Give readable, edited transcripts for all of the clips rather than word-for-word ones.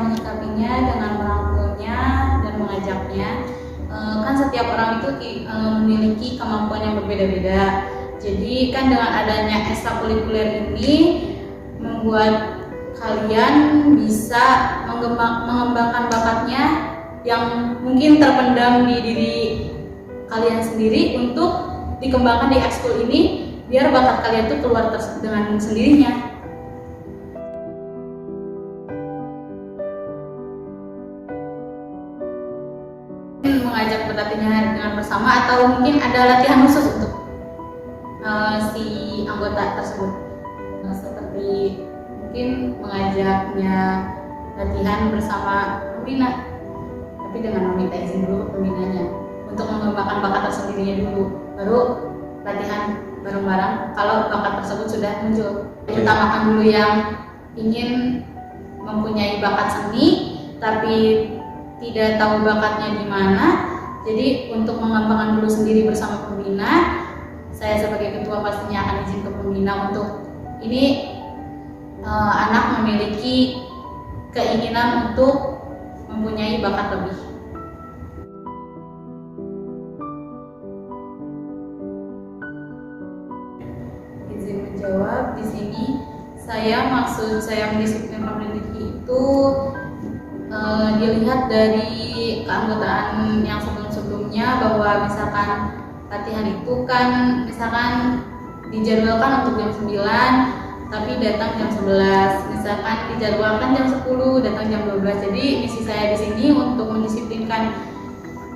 menyikapinya dengan merangkulnya dan mengajaknya. Kan setiap orang itu memiliki kemampuan yang berbeda-beda. Jadi kan dengan adanya ekstrakurikuler ini membuat kalian bisa mengembangkan bakatnya yang mungkin terpendam di diri kalian sendiri untuk dikembangkan di ekskul ini biar bakat kalian itu keluar dengan sendirinya. Mengajak berlatihnya dengan bersama atau mungkin ada latihan khusus untuk si anggota tersebut, seperti mungkin mengajaknya latihan bersama pembina, tapi dengan meminta izin dulu pembinanya untuk mengembangkan bakat tersendirinya dulu, baru latihan bareng-bareng kalau bakat tersebut sudah muncul. Utamakan dulu yang ingin mempunyai bakat seni tapi tidak tahu bakatnya di mana. Jadi untuk mengembangkan dulu sendiri bersama pembina, saya sebagai ketua pastinya akan izin ke pembina untuk ini anak memiliki keinginan untuk mempunyai bakat lebih. Izin menjawab, di sini maksud saya mendisiplinkan pendidik itu dilihat dari keanggotaan yang sebelum-sebelumnya, bahwa misalkan latihan itu kan misalkan dijadwalkan untuk jam 9 tapi datang jam 11, misalkan dijadwalkan jam 10 datang jam 12. Jadi misi saya di sini untuk mendisiplinkan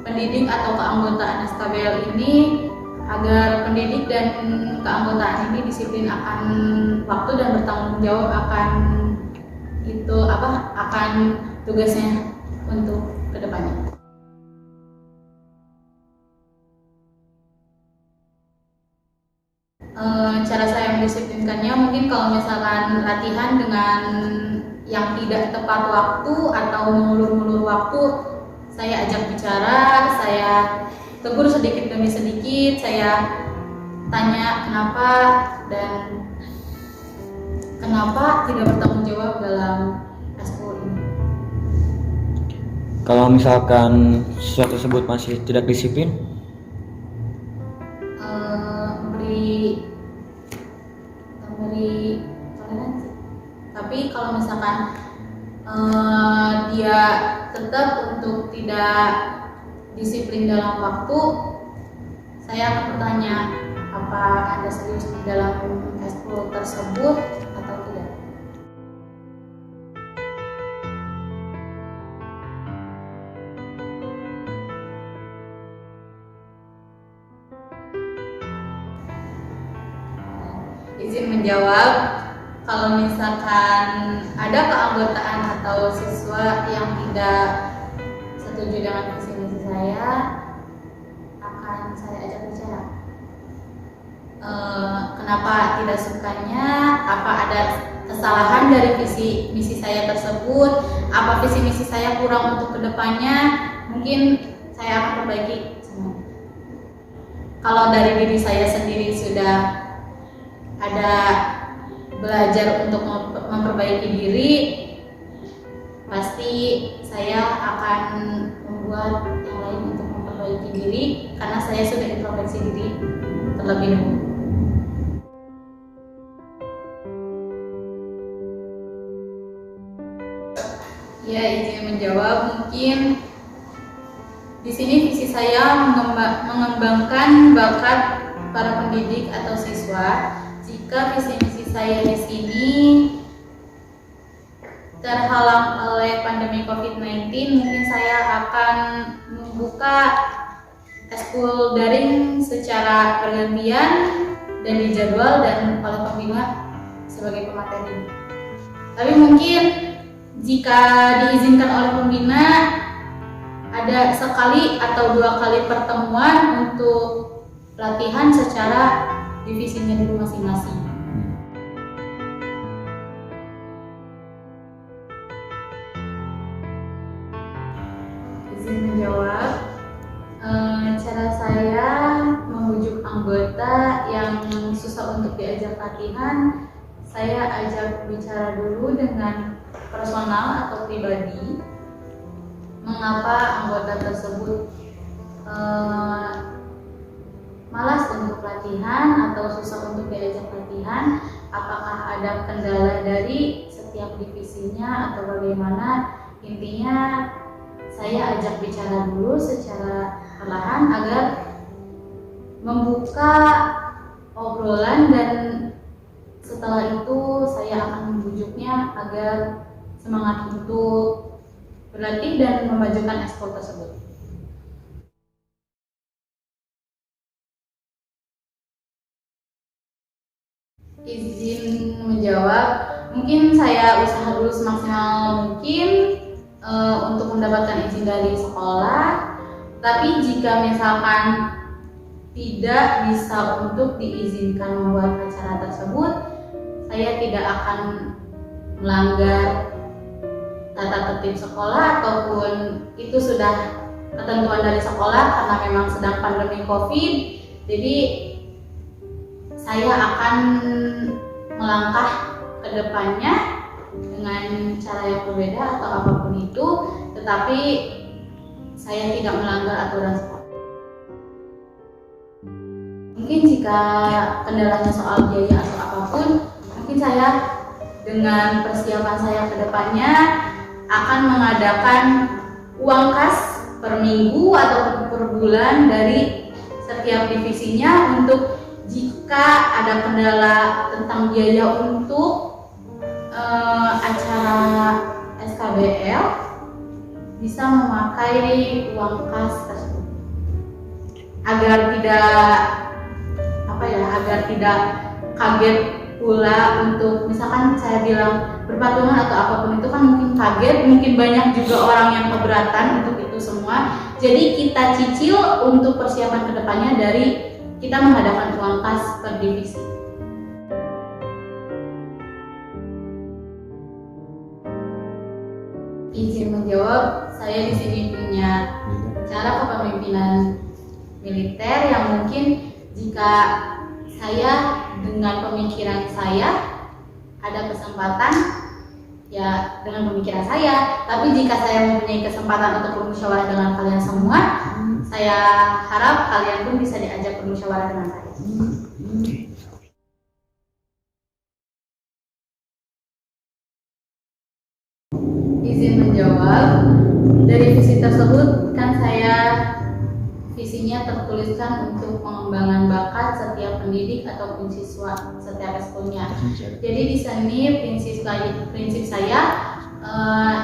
pendidik atau keanggotaan SKBL ini agar pendidik dan keanggotaan ini disiplin akan waktu dan bertanggung jawab akan tugasnya untuk kedepannya. Cara saya mendisiplinkannya mungkin kalau misalkan latihan dengan yang tidak tepat waktu atau mengulur-ngulur waktu, saya ajak bicara, saya tegur sedikit demi sedikit, saya tanya kenapa dan kenapa tidak bertanggung jawab dalam ekskul ini. Kalau misalkan siswa tersebut masih tidak disiplin, memberi toleransi. Tapi kalau misalkan dia tetap untuk tidak disiplin dalam waktu, saya akan bertanya, apa Anda serius di dalam ekskul tersebut atau tidak? Izin menjawab, kalau misalkan ada keanggotaan atau siswa yang tidak setuju dengan visi misi saya, akan saya ajak bicara. Kenapa tidak sukanya? Apa ada kesalahan dari visi misi saya tersebut? Apa visi misi saya kurang untuk kedepannya? Mungkin saya akan perbaiki semua. Kalau dari diri saya sendiri sudah ada belajar untuk memperbaiki diri, pasti saya akan membuat yang lain untuk memperbaiki diri karena saya sudah introspeksi diri terlebih dahulu. Ya, izin menjawab, mungkin di sini visi saya mengembangkan bakat para pendidik atau siswa. Jika visi misi saya di sini terhalang oleh pandemi COVID-19, mungkin saya akan membuka ekskul daring secara bergantian dan dijadwal dan oleh pembina sebagai pemateri. Tapi mungkin jika diizinkan oleh pembina, ada sekali atau 2 kali pertemuan untuk latihan secara divisinya dulu masing-masing. Izin menjawab, cara saya membujuk anggota yang susah untuk diajak latihan, saya ajak bicara dulu dengan personal atau pribadi, mengapa anggota tersebut malas untuk latihan atau susah untuk diajak latihan, apakah ada kendala dari setiap divisinya atau bagaimana. Intinya saya ajak bicara dulu secara perlahan agar membuka obrolan, dan setelah itu saya akan membujuknya agar semangat untuk berlatih dan memajukan ekspor tersebut. Izin menjawab, mungkin saya usaha dulu semaksimal mungkin untuk mendapatkan izin dari sekolah. Tapi jika misalkan tidak bisa untuk diizinkan membuat acara tersebut, saya tidak akan melanggar tata tertib sekolah ataupun itu sudah ketentuan dari sekolah karena memang sedang pandemi COVID. Jadi saya akan melangkah ke depannya dengan cara yang berbeda atau apapun itu, tetapi saya tidak melanggar aturan sekolah. Mungkin jika kendalanya soal biaya atau apapun, mungkin saya dengan persiapan saya ke depannya akan mengadakan uang kas per minggu atau per bulan dari setiap divisinya untuk jika ada kendala tentang biaya untuk acara SKBL bisa memakai uang kas tersebut agar tidak kaget pula untuk misalkan saya bilang berpatungan atau apapun itu kan mungkin kaget, mungkin banyak juga orang yang keberatan untuk itu semua. Jadi kita cicil untuk persiapan kedepannya dari kita mengadakan uang kas per divisi. Izin menjawab, saya di sini punya cara kepemimpinan militer yang mungkin jika saya dengan pemikiran saya ada kesempatan ya dengan pemikiran saya, tapi jika saya mempunyai kesempatan untuk bermusyawarah dengan kalian semua, saya harap kalian pun bisa diajak bermusyawarah dengan saya. Izin menjawab, dari visi tersebut kan saya visinya tertuliskan untuk pengembangan bakat setiap pendidik ataupun siswa setiap ekskulnya. Jadi di sini prinsip saya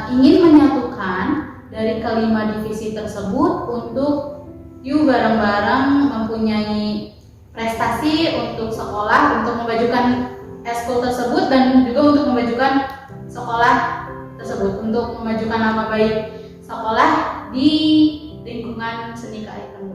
ingin menyatukan dari kelima divisi tersebut untuk yuk bareng-bareng mempunyai prestasi untuk sekolah, untuk memajukan ekskul tersebut dan juga untuk memajukan sekolah tersebut, untuk memajukan nama baik sekolah di lingkungan seni kearifan.